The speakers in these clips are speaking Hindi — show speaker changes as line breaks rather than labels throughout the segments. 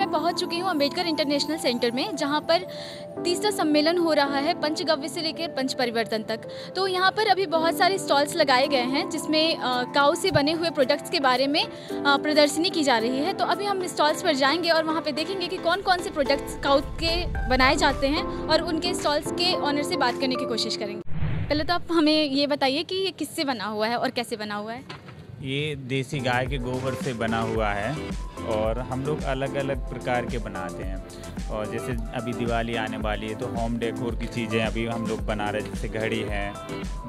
मैं पहुंच चुकी हूं अम्बेडकर इंटरनेशनल सेंटर में, जहां पर तीसरा सम्मेलन हो रहा है पंचगव्य से लेकर पंच परिवर्तन तक। तो यहां पर अभी बहुत सारे स्टॉल्स लगाए गए हैं जिसमें काऊ से बने हुए प्रोडक्ट्स के बारे में प्रदर्शनी की जा रही है। तो अभी हम स्टॉल्स पर जाएंगे और वहाँ पर देखेंगे कि कौन कौन से प्रोडक्ट्स काऊ के बनाए जाते हैं और उनके स्टॉल्स के ऑनर से बात करने की कोशिश करेंगे। पहले तो आप हमें ये बताइए कि ये किससे बना हुआ है और कैसे बना हुआ है।
ये देसी गाय के गोबर से बना हुआ है और हम लोग अलग अलग प्रकार के बनाते हैं। और जैसे अभी दिवाली आने वाली है तो होम डेकोर की चीज़ें अभी हम लोग बना रहे हैं, जैसे घड़ी है,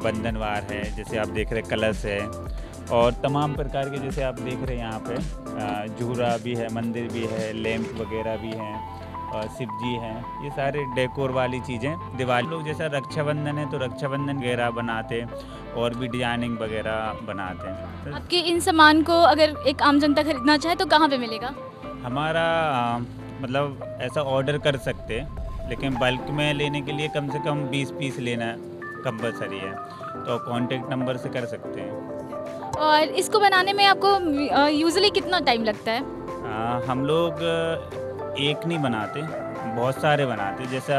बंधनवार है, जैसे आप देख रहे कलश है, और तमाम प्रकार के जैसे आप देख रहे हैं यहाँ पे झूरा भी है, मंदिर भी है, लैंप वगैरह भी हैं और शिव जी हैं। ये सारे डेकोर वाली चीज़ें दिवाली लोग जैसा रक्षाबंधन है तो रक्षाबंधन वगैरह बनाते और भी डिजाइनिंग वगैरह बनाते हैं।
आपके इन सामान को अगर एक आम जनता खरीदना चाहे तो कहाँ पे मिलेगा?
हमारा मतलब ऐसा ऑर्डर कर सकते हैं, लेकिन बल्क में लेने के लिए कम से कम 20 पीस लेना कंपलसरी है, तो कांटेक्ट नंबर से कर सकते हैं।
और इसको बनाने में आपको यूजुअली कितना टाइम लगता है?
हम लोग एक नहीं बनाते, बहुत सारे बनाते। जैसा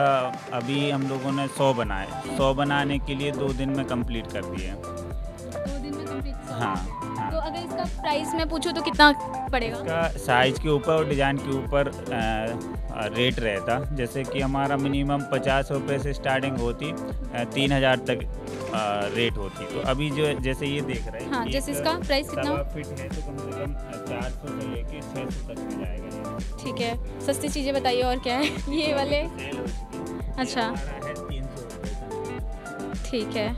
अभी हम लोगों ने 100 बनाए, 100 बनाने के लिए 2 दिन में कंप्लीट कर दिए।
2 दिन में कंप्लीट?
हाँ।
तो अगर इसका प्राइस मैं पूछूं तो कितना पड़ेगा?
इसका साइज के ऊपर और डिज़ाइन के ऊपर रेट रहता। जैसे कि हमारा मिनिमम 50 रुपये से स्टार्टिंग होती, 3000 तक रेट होती। तो अभी जो जैसे ये देख रहे हैं,
हाँ, जैसे इसका प्राइस कितना?
1.25 फीट है तो कम से कम 400 से लेके 600 तक में जाएगा ये।
ठीक है, सस्ती चीज़ें बताइए और क्या है ये वाले? अच्छा,
है 300 रुपये।
ठीक है,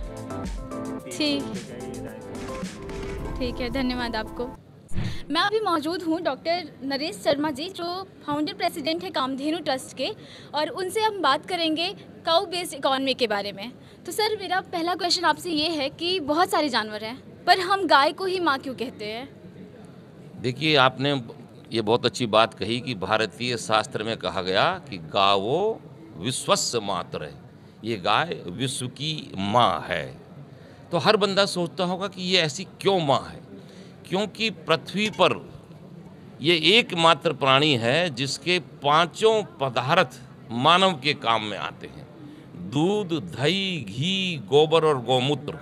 ठीक है, धन्यवाद आपको। मैं अभी मौजूद हूँ डॉक्टर नरेश शर्मा जी, जो फाउंडर प्रेसिडेंट है कामधेनु ट्रस्ट के, और उनसे हम बात करेंगे काऊ बेस्ड इकोनॉमी के बारे में। तो सर, मेरा पहला क्वेश्चन आपसे ये है कि बहुत सारे जानवर हैं पर हम गाय को ही माँ क्यों कहते हैं?
देखिए, आपने ये बहुत अच्छी बात कही कि भारतीय शास्त्र में कहा गया कि गावो विश्वस्य मातृ है, ये गाय विश्व की माँ है। तो हर बंदा सोचता होगा कि ये ऐसी क्यों माँ है, क्योंकि पृथ्वी पर ये एकमात्र प्राणी है जिसके 5 पदार्थ मानव के काम में आते हैं। दूध, दही, घी, गोबर और गौमूत्र।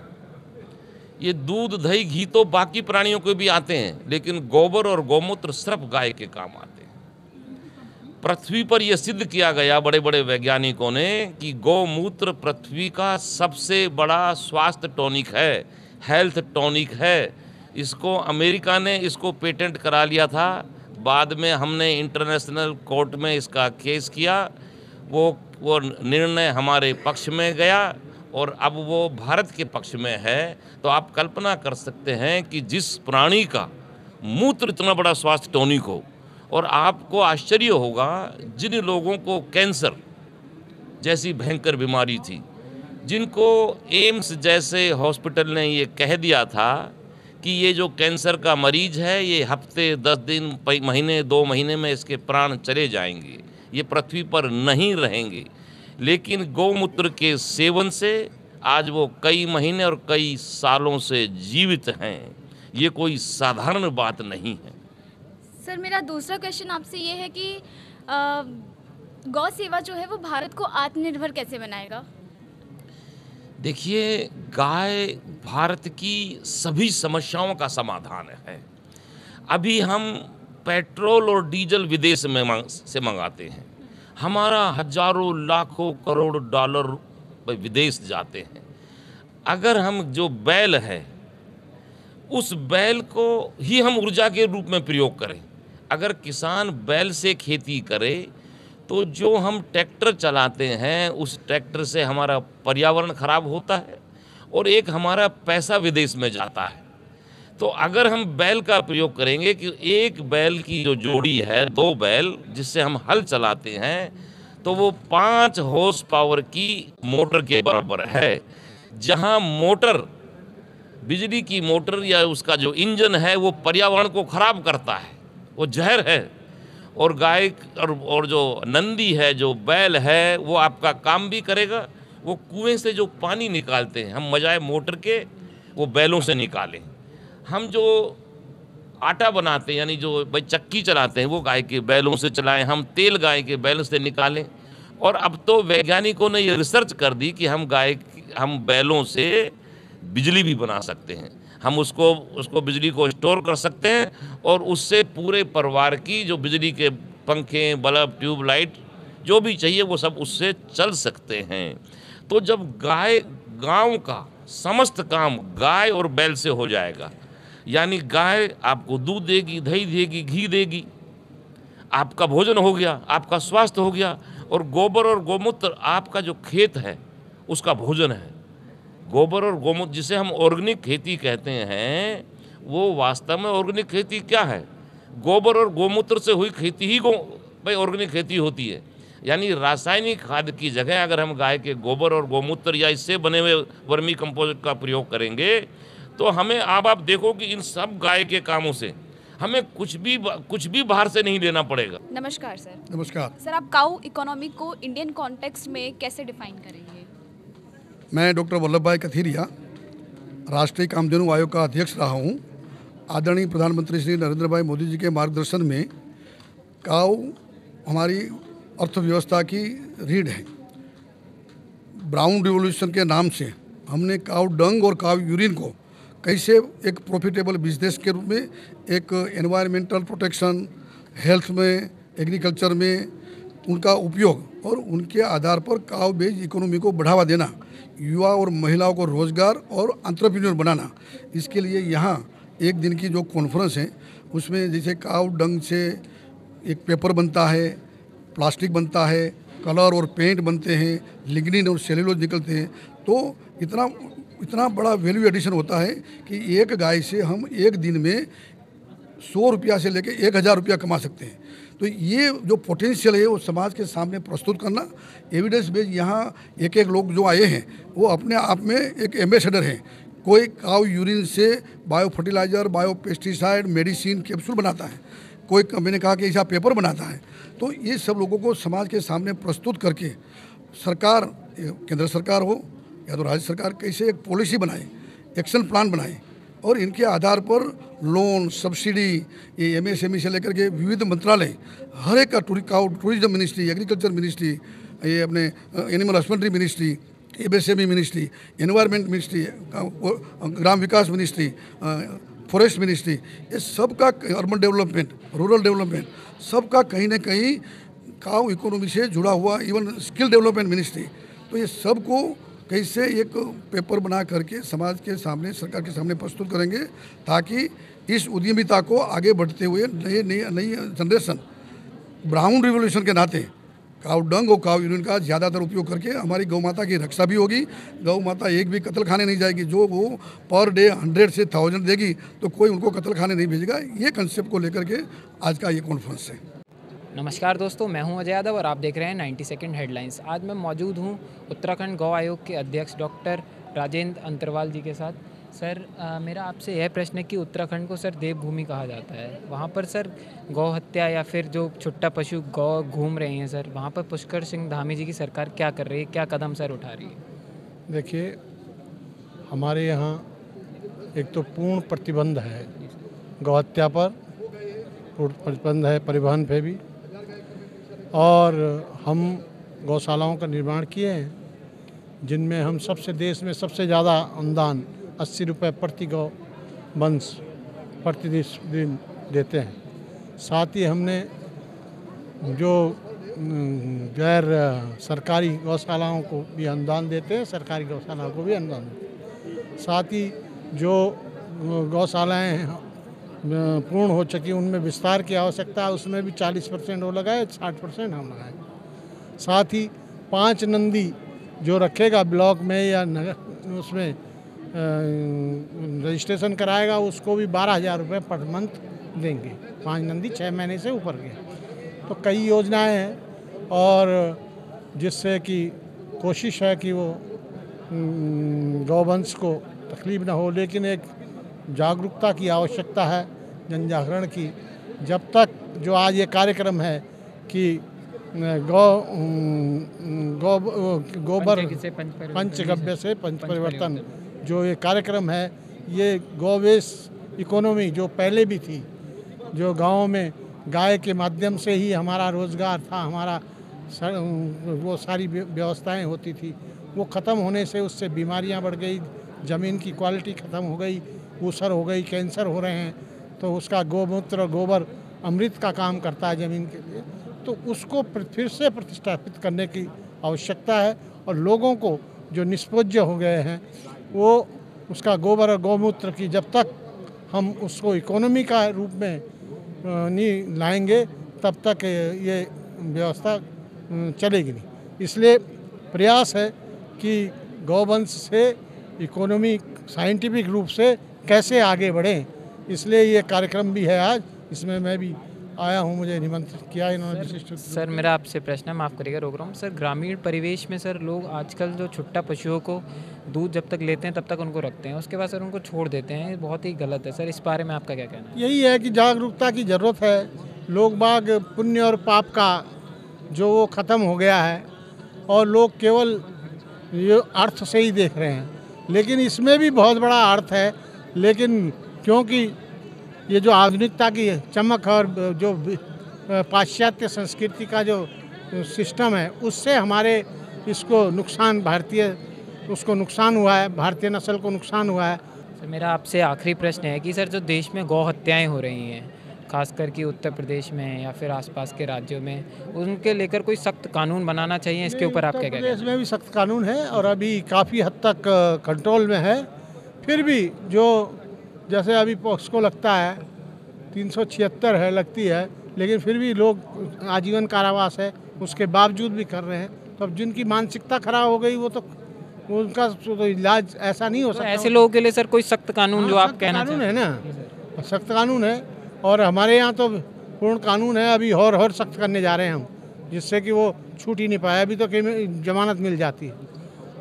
ये दूध, दही, घी तो बाकी प्राणियों को भी आते हैं, लेकिन गोबर और गौमूत्र सिर्फ गाय के काम आते हैं। पृथ्वी पर यह सिद्ध किया गया बड़े बड़े वैज्ञानिकों ने कि गौमूत्र पृथ्वी का सबसे बड़ा स्वास्थ्य टॉनिक है, हेल्थ टॉनिक है। इसको अमेरिका ने इसको पेटेंट करा लिया था, बाद में हमने इंटरनेशनल कोर्ट में इसका केस किया, वो निर्णय हमारे पक्ष में गया और अब वो भारत के पक्ष में है। तो आप कल्पना कर सकते हैं कि जिस प्राणी का मूत्र इतना बड़ा स्वास्थ्य टॉनिक हो, और आपको आश्चर्य होगा जिन लोगों को कैंसर जैसी भयंकर बीमारी थी, जिनको एम्स जैसे हॉस्पिटल ने ये कह दिया था कि ये जो कैंसर का मरीज है ये हफ्ते 10 दिन महीने 2 महीने में इसके प्राण चले जाएंगे, ये पृथ्वी पर नहीं रहेंगे, लेकिन गौमूत्र के सेवन से आज वो कई महीने और कई सालों से जीवित हैं। ये कोई साधारण बात नहीं है।
सर, मेरा दूसरा क्वेश्चन आपसे ये है कि गौ सेवा जो है वो भारत को आत्मनिर्भर कैसे बनाएगा?
देखिए, गाय भारत की सभी समस्याओं का समाधान है। अभी हम पेट्रोल और डीजल विदेश में से मंगाते हैं, हमारा हजारों लाखों करोड़ डॉलर विदेश जाते हैं। अगर हम जो बैल है उस बैल को ही हम ऊर्जा के रूप में प्रयोग करें, अगर किसान बैल से खेती करे तो जो हम ट्रैक्टर चलाते हैं उस ट्रैक्टर से हमारा पर्यावरण खराब होता है और एक हमारा पैसा विदेश में जाता है। तो अगर हम बैल का प्रयोग करेंगे कि एक बैल की जो जोड़ी है, 2 बैल जिससे हम हल चलाते हैं, तो वो 5 हॉर्स पावर की मोटर के बराबर है। जहां मोटर, बिजली की मोटर या उसका जो इंजन है वो पर्यावरण को खराब करता है, वो जहर है। और गाय और जो नंदी है, जो बैल है, वो आपका काम भी करेगा। वो कुएं से जो पानी निकालते हैं हम बजाय मोटर के वो बैलों से निकालें। हम जो आटा बनाते हैं, यानी जो भाई चक्की चलाते हैं, वो गाय के बैलों से चलाएं, हम तेल गाय के बैल से निकालें। और अब तो वैज्ञानिकों ने ये रिसर्च कर दी कि हम बैलों से बिजली भी बना सकते हैं। हम उसको बिजली को स्टोर कर सकते हैं और उससे पूरे परिवार की जो बिजली के पंखे, बल्ब, ट्यूबलाइट जो भी चाहिए वो सब उससे चल सकते हैं। तो जब गांव का समस्त काम गाय और बैल से हो जाएगा, यानी गाय आपको दूध देगी, दही देगी, घी देगी, आपका भोजन हो गया, आपका स्वास्थ्य हो गया, और गोबर और गोमूत्र आपका जो खेत है उसका भोजन है। गोबर और गोमूत्र जिसे हम ऑर्गेनिक खेती कहते हैं, वो वास्तव में ऑर्गेनिक खेती क्या है? गोबर और गोमूत्र से हुई खेती ही भाई ऑर्गेनिक खेती होती है। यानी रासायनिक खाद की जगह अगर हम गाय के गोबर और गोमूत्र या इससे बने हुए वर्मी कंपोस्ट का प्रयोग करेंगे तो हमें अब आप देखो कि इन सब गाय के कामों से हमें कुछ भी बाहर से नहीं लेना पड़ेगा।
नमस्कार सर।
नमस्कार
सर, आप काऊ इकोनॉमी को इंडियन कॉन्टेक्स्ट में कैसे डिफाइन करेंगे?
मैं डॉक्टर वल्लभ भाई कथीरिया राष्ट्रीय कामधेनु आयोग का अध्यक्ष रहा हूँ। आदरणीय प्रधानमंत्री श्री नरेंद्र भाई मोदी जी के मार्गदर्शन में काऊ हमारी अर्थव्यवस्था की रीढ़ है। ब्राउन रिवॉल्यूशन के नाम से हमने काऊ डंग और काऊ यूरिन को कैसे एक प्रॉफिटेबल बिजनेस के रूप में, एक एनवायरमेंटल प्रोटेक्शन, हेल्थ में, एग्रीकल्चर में उनका उपयोग और उनके आधार पर काऊ बेस्ड इकोनॉमी को बढ़ावा देना, युवा और महिलाओं को रोजगार और एंटरप्रेन्योर बनाना, इसके लिए यहाँ एक दिन की जो कॉन्फ्रेंस है उसमें जैसे काऊ डंग से एक पेपर बनता है, प्लास्टिक बनता है, कलर और पेंट बनते हैं, लिग्निन और सेल्यूलोज निकलते हैं, तो इतना बड़ा वैल्यू एडिशन होता है कि एक गाय से हम एक दिन में 100 रुपया से लेकर 1000 रुपया कमा सकते हैं। तो ये जो पोटेंशियल है वो समाज के सामने प्रस्तुत करना, एविडेंस बेस्ड यहाँ एक लोग जो आए हैं वो अपने आप में एक एम्बेसडर हैं। कोई काऊ यूरिन से bio fertiliser, bio pesticide, medicine, capsule बनाता है, कोई मैंने कहा कि ऐसा पेपर बनाता है। तो ये सब लोगों को समाज के सामने प्रस्तुत करके सरकार, केंद्र सरकार हो या तो राज्य सरकार, कैसे एक पॉलिसी बनाए, एक्शन प्लान बनाए और इनके आधार पर लोन, सब्सिडी, ये एमएसएमई से लेकर के विविध मंत्रालय, हर एक का टूरिज्म मिनिस्ट्री, एग्रीकल्चर मिनिस्ट्री, ये अपने animal husbandry ministry, MSME ministry, environment ministry, ग्राम विकास मिनिस्ट्री, फॉरेस्ट मिनिस्ट्री, ये सब का, अर्बन डेवलपमेंट, रूरल डेवलपमेंट, सबका कहीं ना कहीं काऊ इकोनॉमी से जुड़ा हुआ, इवन स्किल डेवलपमेंट मिनिस्ट्री। तो ये सब को कैसे एक पेपर बना करके समाज के सामने, सरकार के सामने प्रस्तुत करेंगे ताकि इस उद्यमिता को आगे बढ़ते हुए नई जनरेशन ब्राउन रिवॉल्यूशन के नाते काऊ डंग और काऊ यूरिन का ज़्यादातर उपयोग करके हमारी गौ माता की रक्षा भी होगी। गौ माता एक भी कत्ल खाने नहीं जाएगी। जो वो पर डे 100 से 1000 देगी तो कोई उनको कत्ल खाने नहीं भेजेगा। ये कंसेप्ट को लेकर के आज का ये कॉन्फ्रेंस है।
नमस्कार दोस्तों, मैं हूं अजय यादव और आप देख रहे हैं 90 सेकंड हेडलाइंस। आज मैं मौजूद हूं उत्तराखंड गौ आयोग के अध्यक्ष डॉक्टर राजेंद्र अंतरवाल जी के साथ। सर, मेरा आपसे यह प्रश्न है कि उत्तराखंड को सर देवभूमि कहा जाता है। वहाँ पर सर गौ हत्या या फिर जो छुट्टा पशु गौ घूम रहे हैं सर, वहाँ पर पुष्कर सिंह धामी जी की सरकार क्या कर रही है, क्या कदम सर उठा रही है?
देखिए, हमारे यहाँ एक तो पूर्ण प्रतिबंध है गौ हत्या पर, पूर्ण प्रतिबंध है परिवहन पे भी, और हम गौशालाओं का निर्माण किए हैं जिनमें हम देश में सबसे ज़्यादा अनुदान 80 रुपये प्रति गौ वंश प्रतिदिन देते हैं। साथ ही हमने जो गैर सरकारी गौशालाओं को भी अनुदान देते हैं, सरकारी गौशालाओं को भी अनुदान देते हैं। साथ ही जो गौशालाएँ पूर्ण हो चुकी उनमें विस्तार की आवश्यकता है, उसमें भी 40% वो लगाए, 60% हम लगाए। साथ ही 5 नंदी जो रखेगा ब्लॉक में या नगर, उसमें रजिस्ट्रेशन कराएगा, उसको भी 12,000 रुपये पर मंथ देंगे। 5 नंदी 6 महीने से ऊपर के। तो कई योजनाएं हैं और जिससे कि कोशिश है कि वो गौवंश को तकलीफ ना हो, लेकिन एक जागरूकता की आवश्यकता है, जन जागरण की। जब तक जो आज ये कार्यक्रम है कि गोबर पंचगव्य से पंच परिवर्तन, जो ये कार्यक्रम है, ये गौ बेस्ड इकोनॉमी जो पहले भी थी जो गाँव में गाय के माध्यम से ही हमारा रोज़गार था, हमारा वो सारी व्यवस्थाएं होती थी, वो ख़त्म होने से उससे बीमारियां बढ़ गई, ज़मीन की क्वालिटी ख़त्म हो गई, ऊसर हो गई, कैंसर हो रहे हैं। तो उसका गोमूत्र गोबर अमृत का काम करता है ज़मीन के लिए, तो उसको फिर से प्रतिष्ठापित करने की आवश्यकता है। और लोगों को जो निष्पोज्य हो गए हैं वो उसका गोबर और गौमूत्र की जब तक हम उसको इकोनॉमी का रूप में नहीं लाएंगे तब तक ये व्यवस्था चलेगी नहीं। इसलिए प्रयास है कि गौवंश से इकोनॉमी साइंटिफिक रूप से कैसे आगे बढ़ें, इसलिए ये कार्यक्रम भी है आज, इसमें मैं भी आया हूँ, मुझे निमंत्रित किया इन्होंने विशिष्ट।
सर मेरा आपसे प्रश्न है, माफ़ करिएगा रोक रहा हूँ सर, ग्रामीण परिवेश में सर लोग आजकल जो छुट्टा पशुओं को दूध जब तक लेते हैं तब तक उनको रखते हैं, उसके बाद सर उनको छोड़ देते हैं, ये बहुत ही गलत है सर, इस बारे में आपका क्या कहना है?
यही है कि जागरूकता की ज़रूरत है। लोग बाग पुण्य और पाप का जो वो ख़त्म हो गया है और लोग केवल ये अर्थ से ही देख रहे हैं, लेकिन इसमें भी बहुत बड़ा अर्थ है। लेकिन क्योंकि ये जो आधुनिकता की चमक और जो पाश्चात्य संस्कृति का जो सिस्टम है उससे हमारे इसको नुकसान उसको नुकसान हुआ है, भारतीय नस्ल को नुकसान हुआ है।
सर मेरा आपसे आखिरी प्रश्न है कि सर जो देश में गौ हत्याएँ हो रही हैं, खासकर कि उत्तर प्रदेश में या फिर आसपास के राज्यों में, उनके लेकर कोई सख्त कानून बनाना चाहिए, इसके ऊपर आप क्या कहते हैं?
उत्तर प्रदेश में भी सख्त कानून है और अभी काफ़ी हद तक कंट्रोल में है। फिर भी जो जैसे अभी पॉक्सको लगता है 376 है लगती है, लेकिन फिर भी लोग आजीवन कारावास है, उसके बावजूद भी कर रहे हैं। तो अब जिनकी मानसिकता खराब हो गई वो तो उनका तो इलाज ऐसा नहीं हो
तो
सकता।
ऐसे लोगों के लिए सर कोई सख्त कानून जो आप कहना
कानून है
चाहें?
ना, सख्त कानून है और हमारे यहाँ तो पूर्ण कानून है। अभी और सख्त करने जा रहे हैं हम, जिससे कि वो छूट ही नहीं पाए। अभी तो जमानत मिल जाती है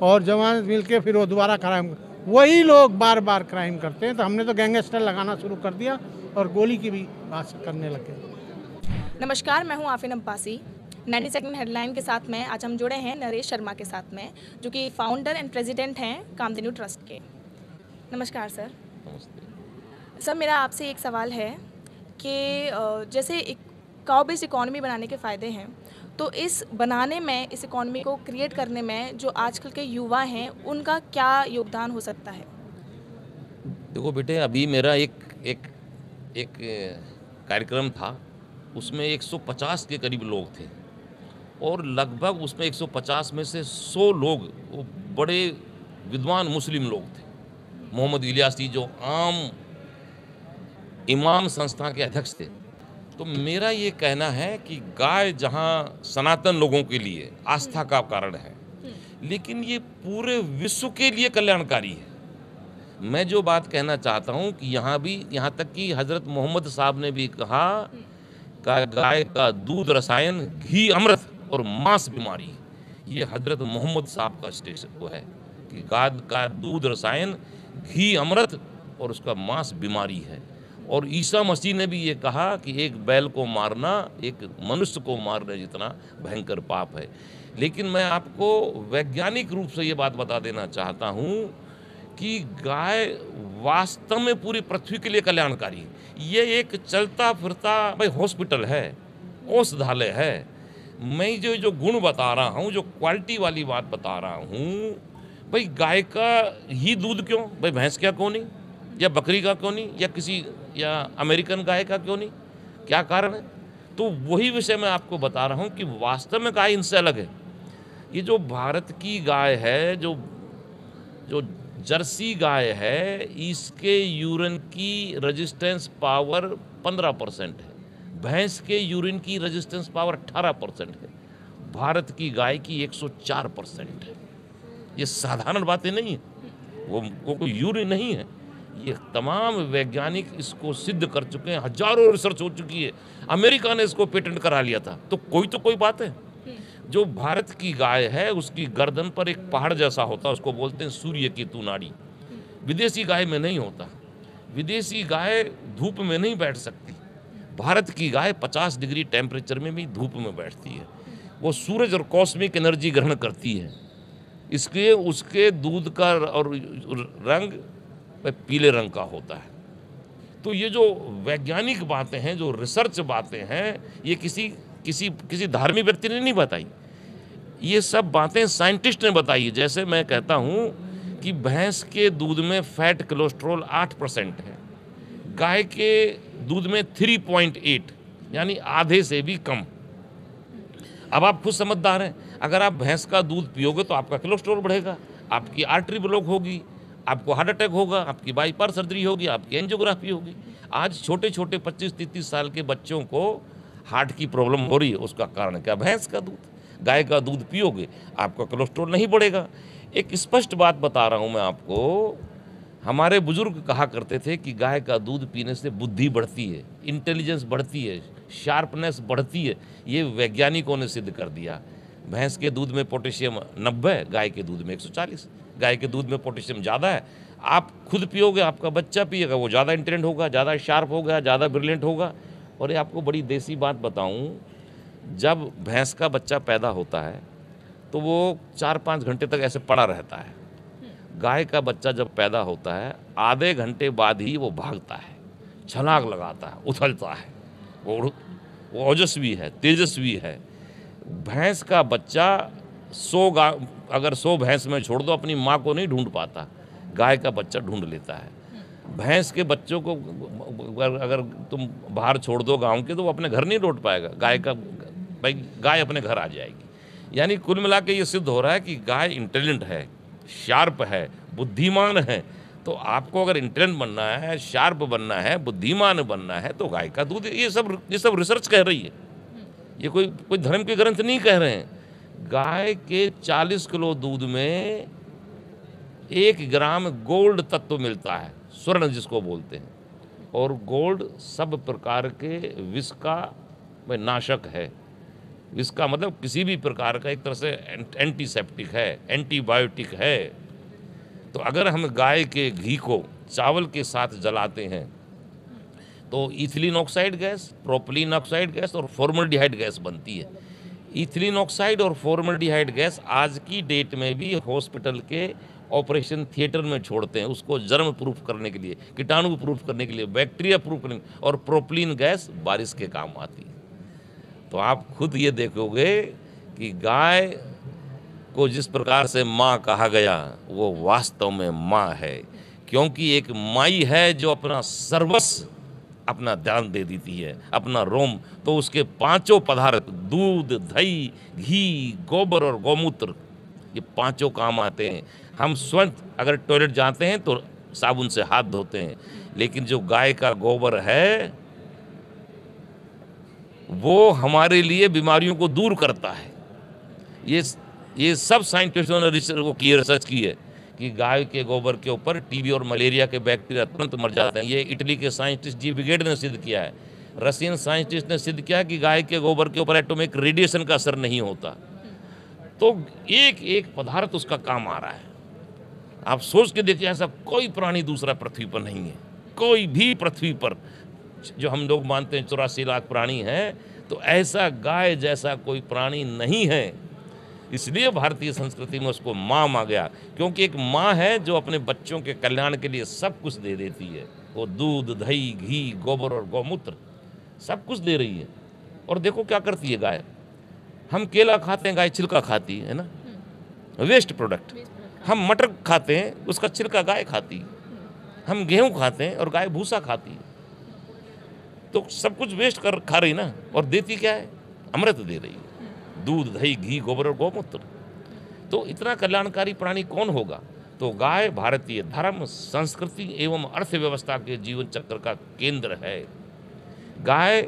और जमानत मिल के फिर वो दोबारा क्राइम, वही लोग बार बार क्राइम करते हैं। तो हमने तो गैंगस्टर लगाना शुरू कर दिया और गोली की भी बात करने लगे।
नमस्कार, मैं हूं आफिन अब्बासी। 90 सेकंड हेडलाइन के साथ में आज हम जुड़े हैं नरेश शर्मा के साथ में, जो कि फाउंडर एंड प्रेसिडेंट हैं कामधेनु ट्रस्ट के। नमस्कार सर। सर मेरा आपसे एक सवाल है कि जैसे एक काउ बेस्ड इकॉनमी बनाने के फ़ायदे हैं, तो इस बनाने में, इस इकॉनमी को क्रिएट करने में जो आजकल के युवा हैं उनका क्या योगदान हो सकता है?
देखो बेटे, अभी मेरा एक कार्यक्रम था, उसमें 150 के करीब लोग थे और लगभग उसमें 150 में से 100 लोग वो बड़े विद्वान मुस्लिम लोग थे। मोहम्मद इलियासी जो आम इमाम संस्था के अध्यक्ष थे। तो मेरा ये कहना है कि गाय जहाँ सनातन लोगों के लिए आस्था का कारण है, लेकिन ये पूरे विश्व के लिए कल्याणकारी है। मैं जो बात कहना चाहता हूँ कि यहाँ तक कि हज़रत मोहम्मद साहब ने भी कहा कि गाय का दूध रसायन, घी अमृत और मांस बीमारी। ये हज़रत मोहम्मद साहब का स्टेटमेंट वो है कि गाय का दूध रसायन, घी अमृत और उसका मांस बीमारी है। और ईसा मसीह ने भी ये कहा कि एक बैल को मारना एक मनुष्य को मारने जितना भयंकर पाप है। लेकिन मैं आपको वैज्ञानिक रूप से ये बात बता देना चाहता हूँ कि गाय वास्तव में पूरी पृथ्वी के लिए कल्याणकारी है। ये एक चलता फिरता भाई हॉस्पिटल है, औषधालय है। मैं जो गुण बता रहा हूँ, जो क्वालिटी वाली बात बता रहा हूँ, भाई गाय का ही दूध क्यों, भाई भैंस क्या क्यों नहीं, या बकरी का क्यों नहीं, या अमेरिकन गाय का क्यों नहीं, क्या कारण है? तो वही विषय मैं आपको बता रहा हूँ कि वास्तव में गाय इनसे अलग है। ये जो भारत की गाय है, जो जर्सी गाय है, इसके यूरिन की रेजिस्टेंस पावर 15% है, भैंस के यूरिन की रेजिस्टेंस पावर 18% है, भारत की गाय की 104% है। ये साधारण बातें नहीं है, वो कोई यूरिन नहीं है। ये तमाम वैज्ञानिक इसको सिद्ध कर चुके हैं, हजारों रिसर्च हो चुकी है। अमेरिका ने इसको पेटेंट करा लिया था। तो कोई बात है। जो भारत की गाय है उसकी गर्दन पर एक पहाड़ जैसा होता है, उसको बोलते हैं सूर्य की तूनाड़ी। विदेशी गाय में नहीं होता। विदेशी गाय धूप में नहीं बैठ सकती। भारत की गाय 50 डिग्री टेम्परेचर में भी धूप में बैठती है। वो सूरज और कॉस्मिक एनर्जी ग्रहण करती है, इसलिए उसके दूध का और रंग पीले रंग का होता है। तो ये जो वैज्ञानिक बातें हैं, जो रिसर्च बातें हैं, ये किसी धार्मिक व्यक्ति ने नहीं बताई, ये सब बातें साइंटिस्ट ने बताई है। जैसे मैं कहता हूँ कि भैंस के दूध में फैट कोलेस्ट्रॉल 8% है, गाय के दूध में 3.8, यानी आधे से भी कम। अब आप खुद समझदार हैं, अगर आप भैंस का दूध पियोगे तो आपका कोलेस्ट्रॉल बढ़ेगा, आपकी आर्टरी ब्लॉक होगी, आपको हार्ट अटैक होगा, आपकी बाईपास सर्जरी होगी, आपकी एंजियोग्राफी होगी। आज छोटे छोटे 25-33 साल के बच्चों को हार्ट की प्रॉब्लम हो रही है, उसका कारण क्या? भैंस का दूध। गाय का दूध पियोगे आपका कोलेस्ट्रॉल नहीं बढ़ेगा। एक स्पष्ट बात बता रहा हूँ मैं आपको, हमारे बुजुर्ग कहा करते थे कि गाय का दूध पीने से बुद्धि बढ़ती है, इंटेलिजेंस बढ़ती है, शार्पनेस बढ़ती है। ये वैज्ञानिकों ने सिद्ध कर दिया। भैंस के दूध में पोटेशियम 90, गाय के दूध में 140। गाय के दूध में पोटेशियम ज़्यादा है, आप खुद पियोगे, आपका बच्चा पिएगा, वो ज़्यादा इंटेलिजेंट होगा, ज़्यादा शार्प होगा, ज़्यादा ब्रिलियंट होगा। और ये आपको बड़ी देसी बात बताऊं, जब भैंस का बच्चा पैदा होता है तो वो 4-5 घंटे तक ऐसे पड़ा रहता है। गाय का बच्चा जब पैदा होता है आधे घंटे बाद ही वो भागता है, छलांग लगाता है, उछलता है, वो ओजस्वी है, तेजस्वी है। भैंस का बच्चा अगर 100 भैंस में छोड़ दो अपनी माँ को नहीं ढूंढ पाता, गाय का बच्चा ढूंढ लेता है। भैंस के बच्चों को अगर तुम बाहर छोड़ दो गांव के तो वो अपने घर नहीं लौट पाएगा, गाय अपने घर आ जाएगी। यानी कुल मिला के ये सिद्ध हो रहा है कि गाय इंटेलिजेंट है, शार्प है, बुद्धिमान है। तो आपको अगर इंटेलिजेंट बनना है, शार्प बनना है, बुद्धिमान बनना है तो गाय का दूध, ये सब रिसर्च कह रही है, ये कोई धर्म के ग्रंथ नहीं कह रहे हैं। गाय के 40 किलो दूध में 1 ग्राम गोल्ड तत्व मिलता है, स्वर्ण जिसको बोलते हैं। और गोल्ड सब प्रकार के विष का नाशक है। विष का मतलब किसी भी प्रकार का एक तरह से एंटीसेप्टिक है, एंटीबायोटिक है। तो अगर हम गाय के घी को चावल के साथ जलाते हैं तो ethylene oxide gas, propylene oxide gas और फॉर्मल्डिहाइड गैस बनती है। इथिलीन ऑक्साइड और फॉर्मल्डिहाइड गैस आज की डेट में भी हॉस्पिटल के ऑपरेशन थिएटर में छोड़ते हैं, उसको जर्म प्रूफ करने के लिए, कीटाणु प्रूफ करने के लिए, बैक्टीरिया प्रूफ करने, और प्रोपिलीन गैस बारिश के काम आती है। तो आप खुद ये देखोगे कि गाय को जिस प्रकार से माँ कहा गया वो वास्तव में माँ है, क्योंकि एक माई है जो अपना सर्वस्व, अपना ध्यान दे देती है, अपना रोम। तो उसके 5 पदार्थ, दूध, दही, घी, गोबर और गौमूत्र, ये 5 काम आते हैं। हम स्वयं अगर टॉयलेट जाते हैं तो साबुन से हाथ धोते हैं, लेकिन जो गाय का गोबर है वो हमारे लिए बीमारियों को दूर करता है। ये सब साइंटिस्टों ने रिसर्च की है कि गाय के गोबर के ऊपर टीबी और मलेरिया के बैक्टीरिया तुरंत मर जाते हैं। ये इटली के साइंटिस्ट जी ब्रिगेड ने सिद्ध किया है। रशियन साइंटिस्ट ने सिद्ध किया कि गाय के गोबर के ऊपर एटॉमिक रेडिएशन का असर नहीं होता। तो एक एक पदार्थ उसका काम आ रहा है। आप सोच के देखिए, ऐसा कोई प्राणी दूसरा पृथ्वी पर नहीं है, कोई भी पृथ्वी पर, जो हम लोग मानते हैं 84 लाख प्राणी हैं, तो ऐसा गाय जैसा कोई प्राणी नहीं है। इसलिए भारतीय संस्कृति में उसको माँ माना गया, क्योंकि एक माँ है जो अपने बच्चों के कल्याण के लिए सब कुछ दे देती है। वो दूध, दही, घी, गोबर और गौमूत्र सब कुछ दे रही है। और देखो क्या करती है गाय, हम केला खाते हैं, गाय छिलका खाती है ना, वेस्ट प्रोडक्ट। हम मटर खाते हैं, उसका छिलका गाय खाती है। हम गेहूँ खाते हैं और गाय भूसा खाती है। तो सब कुछ वेस्ट कर खा रही ना, और देती क्या है? अमृत दे रही है, दूध, दही, घी, गोबर और गौमूत्र। तो इतना कल्याणकारी प्राणी कौन होगा? तो गाय भारतीय धर्म, संस्कृति एवं अर्थव्यवस्था के जीवन चक्र का केंद्र है। गाय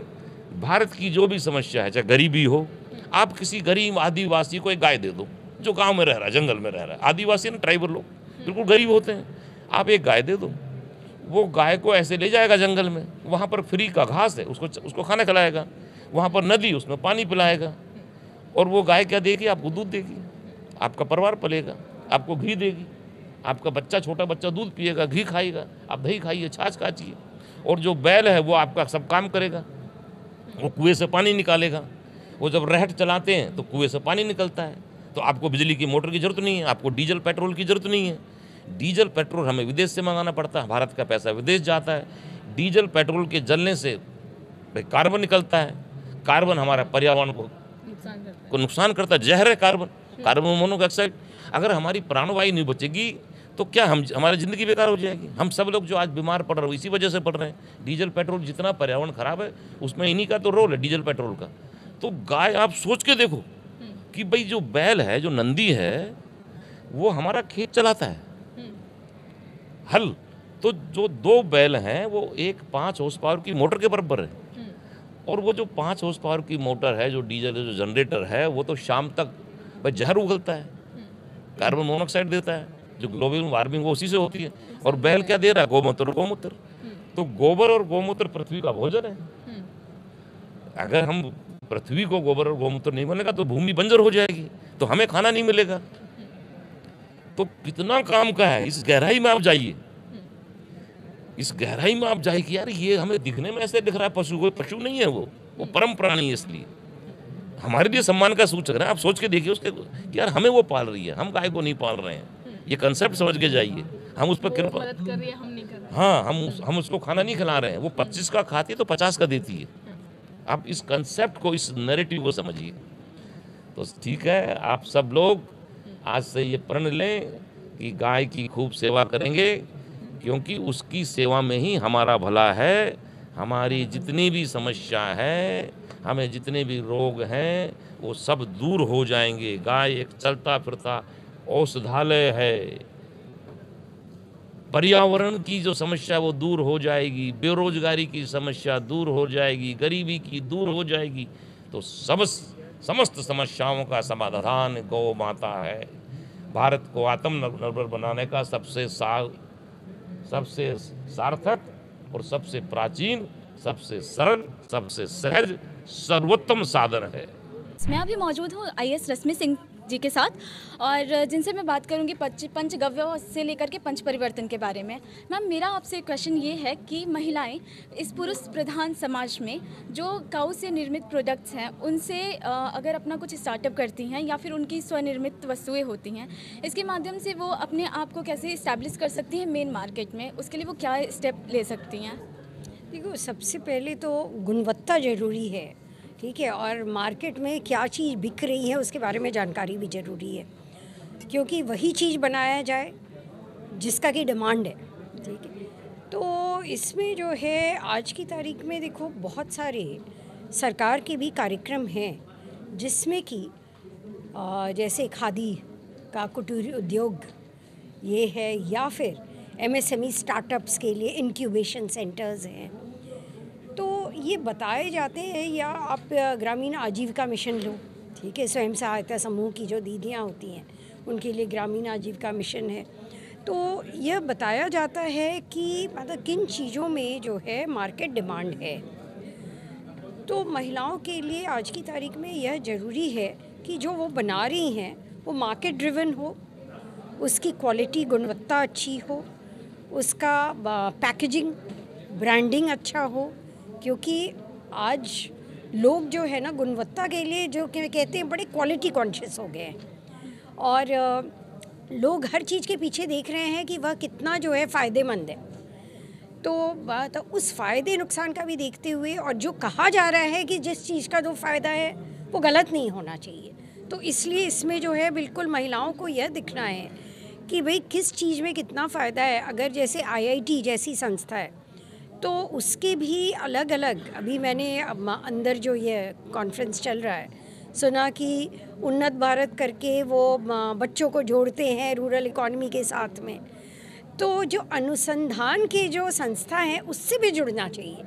भारत की जो भी समस्या है, चाहे गरीबी हो, आप किसी गरीब आदिवासी को एक गाय दे दो जो गांव में रह रहा है, जंगल में रह रहा है, आदिवासी ना, ट्राइबल लोग बिल्कुल गरीब होते हैं, आप एक गाय दे दो, वो गाय को ऐसे ले जाएगा जंगल में, वहाँ पर फ्री का घास है, उसको खाना खिलाएगा, वहाँ पर नदी, उसमें पानी पिलाएगा, और वो गाय क्या देगी? आपको दूध देगी, आपका परिवार पलेगा, आपको घी देगी, आपका बच्चा, छोटा बच्चा दूध पिएगा, घी खाएगा, आप दही खाइए, छाछ खाइए। और जो बैल है वो आपका सब काम करेगा, वो कुएं से पानी निकालेगा। वो जब रहट चलाते हैं तो कुएं से पानी निकलता है, तो आपको बिजली की मोटर की ज़रूरत नहीं है, आपको डीजल पेट्रोल की ज़रूरत नहीं है। डीजल पेट्रोल हमें विदेश से मंगाना पड़ता है, भारत का पैसा विदेश जाता है। डीजल पेट्रोल के जलने से भाई कार्बन निकलता है, कार्बन हमारा पर्यावरण को नुकसान करता है, जहर है कार्बन मोनोऑक्साइड। अगर हमारी प्राणवायु नहीं बचेगी तो क्या हमारी ज़िंदगी बेकार हो जाएगी। हम सब लोग जो आज बीमार पड़ रहे हो इसी वजह से पड़ रहे हैं। डीजल पेट्रोल जितना पर्यावरण खराब है उसमें इन्हीं का तो रोल है, डीजल पेट्रोल का। तो गाय आप सोच के देखो कि भाई जो बैल है, जो नंदी है, वो हमारा खेत चलाता है, हल। तो जो 2 बैल हैं वो एक 5 हॉर्स पावर की मोटर के बराबर है, और वो जो 5 हॉर्स पावर की मोटर है, जो डीजल जो जनरेटर है, वो तो शाम तक भाई जहर उगलता है, कार्बन मोनोऑक्साइड देता है, जो ग्लोबल वार्मिंग वो उसी से होती है। और बैल क्या दे रहा है? गोमूत्र। तो गोबर और गोमूत्र पृथ्वी का भोजन है। अगर हम पृथ्वी को गोबर और गोमूत्र नहीं मिलेगा तो भूमि बंजर हो जाएगी, तो हमें खाना नहीं मिलेगा। तो कितना काम का है, इस गहराई में आप जाइए, इस गहराई में आप जाइए कि यार ये हमें दिखने में ऐसे दिख रहा है पशु, कोई पशु नहीं है, वो परम प्राणी है, इसलिए हमारे लिए सम्मान का सूचक है। आप सोच के देखिए उसके यार हमें वो पाल रही है, हम गाय को नहीं पाल रहे हैं। ये कंसेप्ट समझ के जाइए। हम उस पर कृपा
मदद कर रही है, हम नहीं कर रहे।
हाँ, हम उसको खाना नहीं खिला रहे हैं, वो 25 का खाती है तो 50 का देती है। आप इस कंसेप्ट को, इस नैरेटिव को समझिए। तो ठीक है, आप सब लोग आज से ये प्रण लें कि गाय की खूब सेवा करेंगे, क्योंकि उसकी सेवा में ही हमारा भला है। हमारी जितनी भी समस्या है, हमें जितने भी रोग हैं, वो सब दूर हो जाएंगे। गाय एक चलता फिरता औषधालय है। पर्यावरण की जो समस्या वो दूर हो जाएगी, बेरोजगारी की समस्या दूर हो जाएगी, गरीबी की दूर हो जाएगी। तो समस्त समस्याओं का समाधान गौ माता है। भारत को आत्मनिर्भर बनाने का सबसे सार्थक और सबसे प्राचीन, सबसे सरल, सबसे सहज, सर्वोत्तम साधन है।
मैं अभी मौजूद हूँ IAS रश्मि सिंह जी के साथ, और जिनसे मैं बात करूंगी पंचगव्य से लेकर के पंच परिवर्तन के बारे में। मैम, मेरा आपसे क्वेश्चन ये है कि महिलाएं इस पुरुष प्रधान समाज में जो काऊ से निर्मित प्रोडक्ट्स हैं उनसे अगर अपना कुछ स्टार्टअप करती हैं या फिर उनकी स्वनिर्मित वस्तुएं होती हैं, इसके माध्यम से वो अपने आप को कैसे इस्टेब्लिश कर सकती हैं मेन मार्केट में, उसके लिए वो क्या स्टेप ले सकती हैं?
देखो, सबसे पहले तो गुणवत्ता ज़रूरी है, ठीक है, और मार्केट में क्या चीज़ बिक रही है उसके बारे में जानकारी भी ज़रूरी है, क्योंकि वही चीज़ बनाया जाए जिसका की डिमांड है, ठीक है। तो इसमें जो है आज की तारीख में देखो बहुत सारे सरकार के भी कार्यक्रम हैं जिसमें कि जैसे खादी का कुटीर उद्योग ये है, या फिर MSME स्टार्टअप्स के लिए इंक्यूबेशन सेंटर्स हैं। तो ये बताए जाते हैं, या आप ग्रामीण आजीविका मिशन लो, ठीक है, स्वयं सहायता समूह की जो दीदियाँ होती हैं उनके लिए ग्रामीण आजीविका मिशन है। तो यह बताया जाता है कि मतलब किन चीज़ों में जो है मार्केट डिमांड है। तो महिलाओं के लिए आज की तारीख में यह ज़रूरी है कि जो वो बना रही हैं वो मार्केट ड्रिवन हो, उसकी क्वालिटी गुणवत्ता अच्छी हो, उसका पैकेजिंग ब्रांडिंग अच्छा हो, क्योंकि आज लोग जो है ना गुणवत्ता के लिए जो कहते हैं बड़े क्वालिटी कॉन्शियस हो गए हैं, और लोग हर चीज़ के पीछे देख रहे हैं कि वह कितना जो है फ़ायदेमंद है। तो उस फ़ायदे नुकसान का भी देखते हुए, और जो कहा जा रहा है कि जिस चीज़ का जो फ़ायदा है वो गलत नहीं होना चाहिए, तो इसलिए इसमें जो है बिल्कुल महिलाओं को यह दिखना है कि भाई किस चीज़ में कितना फ़ायदा है। अगर जैसे IIT जैसी संस्था है तो उसके भी अलग अलग, अभी मैंने अंदर जो ये कॉन्फ्रेंस चल रहा है सुना कि उन्नत भारत करके वो बच्चों को जोड़ते हैं रूरल इकॉनमी के साथ में। तो जो अनुसंधान के जो संस्था हैं उससे भी जुड़ना चाहिए,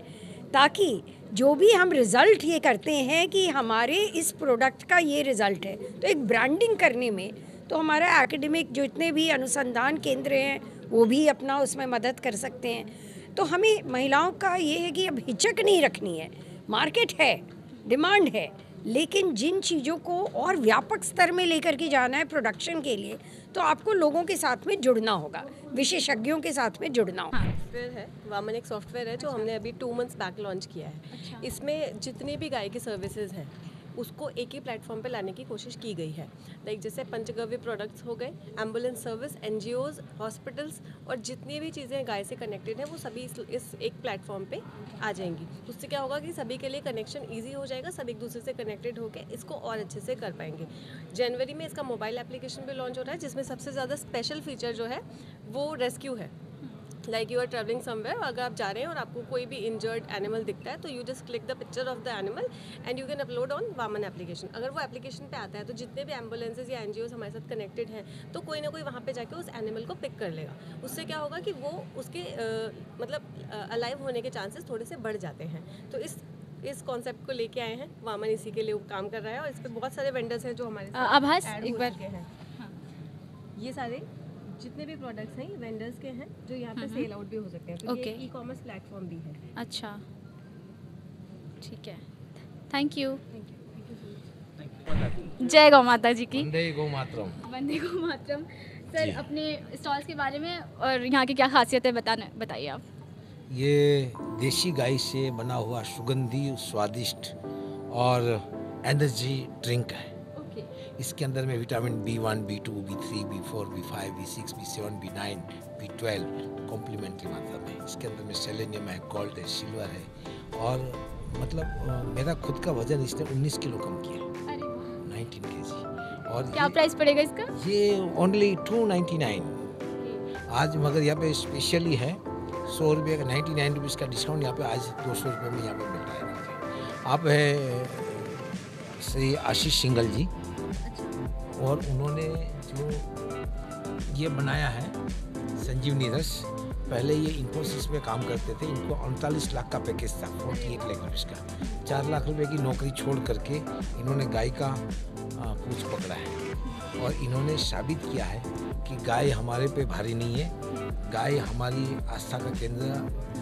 ताकि जो भी हम रिज़ल्ट ये करते हैं कि हमारे इस प्रोडक्ट का ये रिज़ल्ट है, तो एक ब्रांडिंग करने में तो हमारा एकेडमिक जो इतने भी अनुसंधान केंद्र हैं वो भी अपना उसमें मदद कर सकते हैं। तो हमें महिलाओं का ये है कि अब हिचक नहीं रखनी है, मार्केट है, डिमांड है, लेकिन जिन चीज़ों को और व्यापक स्तर में लेकर के जाना है प्रोडक्शन के लिए, तो आपको लोगों के साथ में जुड़ना होगा, विशेषज्ञों के साथ में जुड़ना होगा।
सॉफ्टवेयर है वामन, एक सॉफ्टवेयर है जो हमने अभी 2 मंथ्स बैक लॉन्च किया है। इसमें जितने भी गाय के सर्विसेज हैं उसको एक ही प्लेटफॉर्म पे लाने की कोशिश की गई है। लाइक जैसे पंचगव्य प्रोडक्ट्स हो गए, एम्बुलेंस सर्विस, NGOs, हॉस्पिटल्स और जितनी भी चीज़ें गाय से कनेक्टेड हैं वो सभी इस एक प्लेटफॉर्म पे आ जाएंगी। उससे क्या होगा कि सभी के लिए कनेक्शन ईजी हो जाएगा, सब एक दूसरे से कनेक्टेड होकर इसको और अच्छे से कर पाएंगे। जनवरी में इसका मोबाइल एप्लीकेशन भी लॉन्च हो रहा है, जिसमें सबसे ज़्यादा स्पेशल फीचर जो है वो रेस्क्यू है। Like you are travelling somewhere, अगर आप जा रहे हैं और आपको कोई भी इंजर्ड एनिमल दिखता है तो you just click the picture of the animal and you can upload on Vaman application. अगर वो एप्लीकेशन पे आता है तो जितने भी एम्बुलेंसेज या NGOs हमारे साथ कनेक्टेड हैं तो कोई ना कोई वहाँ पे जाके उस एनिमल को पिक कर लेगा। उससे क्या होगा कि वो उसके मतलब अलाइव होने के चांसेस थोड़े से बढ़ जाते हैं। तो इस कॉन्सेप्ट को लेके आए हैं, वामन इसी के लिए काम कर रहा है और इस पर बहुत सारे वेंडर्स हैं जो हमारे
आभास
add
एक
हो
बार
चुके हैं। ये सारे जितने भी प्रोडक्ट्स हैं ये वेंडर्स के हैं जो यहाँ पे सेल आउट भी हो सकते हैं, तो ये ई-कॉमर्स प्लेटफॉर्म भी है।
अच्छा, ठीक है, थैंक यू। जय गौ माता जी की।
वंदे गौ मातरम।
वंदे गौ मातरम। सर, अपने स्टॉल्स के बारे में और यहाँ की क्या खासियत है बताइए आप।
ये देसी गाय से बना हुआ सुगंधी, स्वादिष्ट और एनर्जी ड्रिंक है। इसके अंदर में vitamin B1, B2, B3, B4, B5, B6, B7, B9, B12 complementary मात्रा में। इसके अंदर में सेलेनियम है, गोल्ड है, सिल्वर है और मतलब मेरा खुद का वजन इसने 19 किलो कम किया, 19 kg। और
क्या प्राइस पड़ेगा इसका? ये
ओनली 299 आज, मगर यहाँ पे स्पेशली है 100 रुपये का, 99 रुपीज़ का डिस्काउंट यहाँ पे आज 200 रुपये में यहाँ पे मिल रहा है। आप है श्री आशीष सिंगल जी और उन्होंने जो ये बनाया है संजीवनी रस, पहले ये इन्फोसिस में काम करते थे। इनको 39 लाख का पैकेज था, 48 लाख रुपये का। 4 लाख रुपए की नौकरी छोड़ करके इन्होंने गाय का पूछ पकड़ा है और इन्होंने साबित किया है कि गाय हमारे पे भारी नहीं है, गाय हमारी आस्था का केंद्र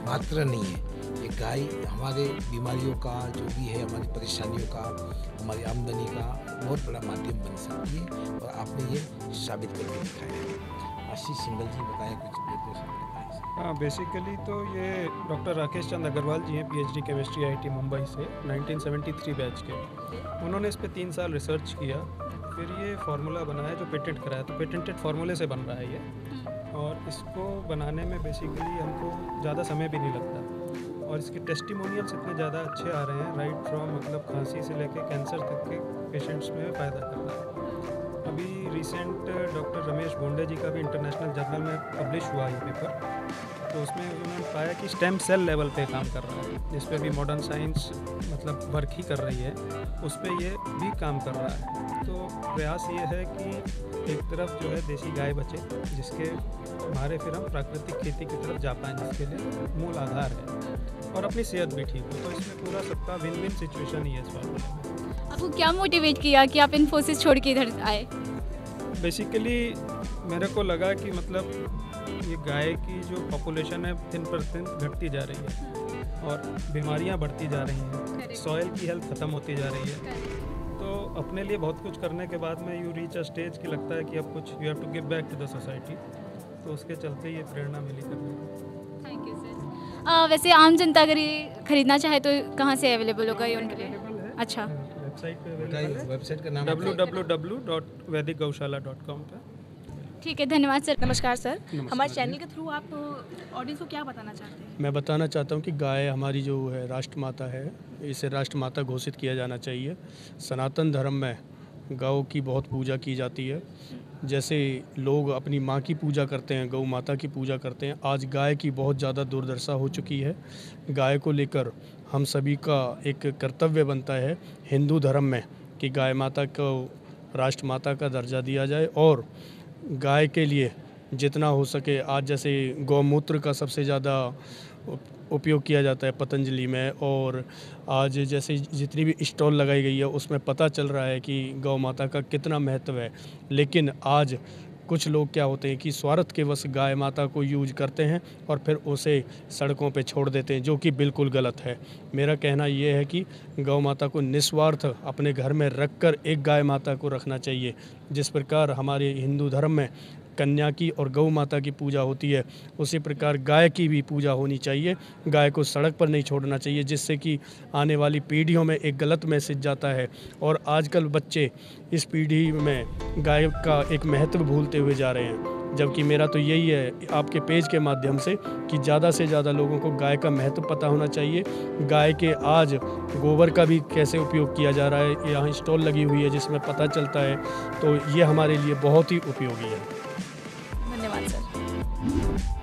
मात्र नहीं है। ये गाय हमारे बीमारियों का जो भी है, हमारी परेशानियों का, हमारी आमदनी का बहुत बड़ा माध्यम बन सकती है और आपने ये साबित करके दिखाया है। आशीष सिंगल जी बताएं कुछ।
हाँ, बेसिकली तो ये डॉक्टर राकेश चंद अग्रवाल जी हैं, PhD केमिस्ट्री IIT मुंबई से, 1973 बैच के। उन्होंने इस पे 3 साल रिसर्च किया, फिर ये फार्मूला बनाया जो पेटेंट कराया। तो पेटेंटेड फार्मूले से बन रहा है ये, और इसको बनाने में बेसिकली हमको ज़्यादा समय भी नहीं लगता और इसके टेस्टिमोनियल्स इतने ज़्यादा अच्छे आ रहे हैं, राइट फ्रॉम मतलब खांसी से लेके कैंसर तक के पेशेंट्स में फ़ायदा कर रहा है। अभी रिसेंट डॉक्टर रमेश बोंडे जी का भी इंटरनेशनल जर्नल में पब्लिश हुआ ये पेपर, तो उसमें उन्होंने पाया कि स्टेम सेल लेवल पे काम कर रहा है, जिस पे भी मॉडर्न साइंस मतलब वर्क ही कर रही है, उस पे ये भी काम कर रहा है। तो प्रयास ये है कि एक तरफ जो है देसी गाय बचे, जिसके हमारे फिर हम प्राकृतिक खेती की तरफ जा पाएँ, जिसके लिए मूल आधार है, और अपनी सेहत भी ठीक हो। तो इसमें पूरा सबका विन विन सिचुएशन ही है इस बात।
आपको क्या मोटिवेट किया कि आप इन्फोसिस छोड़ के इधर आए?
बेसिकली मेरे को लगा कि मतलब ये गाय की जो पॉपुलेशन है दिन पर दिन घटती जा रही है और बीमारियां बढ़ती जा रही हैं, सॉइल की हेल्थ ख़त्म होती जा रही है। तो अपने लिए बहुत कुछ करने के बाद में यू रीच अ स्टेज कि लगता है कि अब कुछ you have to give back to the society. तो उसके चलते ये प्रेरणा मिली करने की।
Thank you sir. वैसे आम जनता अगर ये खरीदना चाहे तो कहाँ से अवेलेबल होगा ये उनके लिए? अच्छा,
वेबसाइट पे अवेलेबल है,
वेबसाइट का नाम
www.vedicgaushala.com पे।
ठीक है, धन्यवाद सर।
नमस्कार सर, हमारे चैनल के थ्रू आप ऑडियंस को क्या बताना चाहते हैं?
मैं बताना चाहता हूँ कि गाय हमारी जो है राष्ट्रमाता है, इसे राष्ट्रमाता घोषित किया जाना चाहिए। सनातन धर्म में गौ की बहुत पूजा की जाती है। जैसे लोग अपनी माँ की पूजा करते हैं, गौ माता की पूजा करते हैं, आज गाय की बहुत ज़्यादा दुर्दशा हो चुकी है। गाय को लेकर हम सभी का एक कर्तव्य बनता है हिंदू धर्म में कि गाय माता को राष्ट्रमाता का दर्जा दिया जाए और गाय के लिए जितना हो सके, आज जैसे गौमूत्र का सबसे ज़्यादा उपयोग किया जाता है पतंजलि में, और आज जैसे जितनी भी स्टॉल लगाई गई है उसमें पता चल रहा है कि गौ माता का कितना महत्व है। लेकिन आज कुछ लोग क्या होते हैं कि स्वार्थ के वश गाय माता को यूज करते हैं और फिर उसे सड़कों पे छोड़ देते हैं, जो कि बिल्कुल गलत है। मेरा कहना ये है कि गौ माता को निस्वार्थ अपने घर में रखकर एक गाय माता को रखना चाहिए। जिस प्रकार हमारे हिंदू धर्म में कन्या की और गौ माता की पूजा होती है, उसी प्रकार गाय की भी पूजा होनी चाहिए। गाय को सड़क पर नहीं छोड़ना चाहिए, जिससे कि आने वाली पीढ़ियों में एक गलत मैसेज जाता है और आजकल बच्चे इस पीढ़ी में गाय का एक महत्व भूलते हुए जा रहे हैं। जबकि मेरा तो यही है आपके पेज के माध्यम से कि ज़्यादा से ज़्यादा लोगों को गाय का महत्व पता होना चाहिए। गाय के आज गोबर का भी कैसे उपयोग किया जा रहा है, यहाँ स्टॉल लगी हुई है जिसमें पता चलता है, तो ये हमारे लिए बहुत ही उपयोगी है।
धन्यवाद सर।